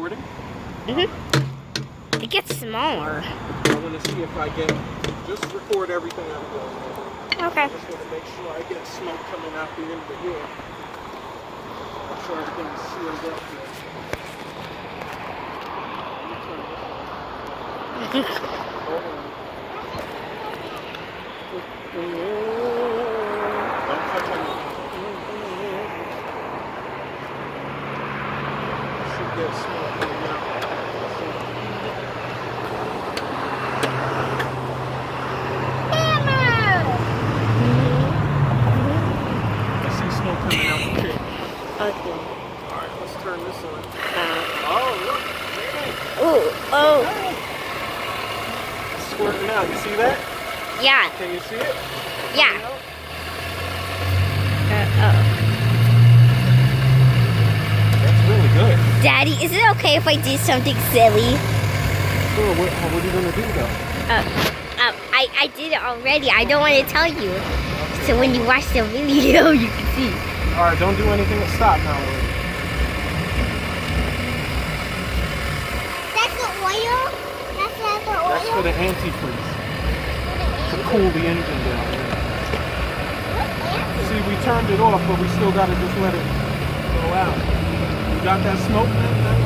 recording? It gets smaller. I want to see if I get, just record everything I'm doing. Okay. I just want to make sure I get smoke coming out the end of here. Make sure everything's sealed up here. Let me turn this on. Hold on. Don't touch anything. Should get smoke coming out. Coming out the pit. Okay. Alright, let's turn this on. Oh, look. Oh. It's squirting out. You see that? Yeah. Can you see it? Yeah. That's really good. Daddy, is it okay if I do something silly? Sure. What are you going to do, though? I did it already. I don't want to tell you. So when you watch the video, you can see. Alright, don't do anything to stop now. That's the oil? That's the oil? That's for the antifreeze. To cool the engine down. See, we turned it off, but we still got to just let it go out. You got that smoke, man?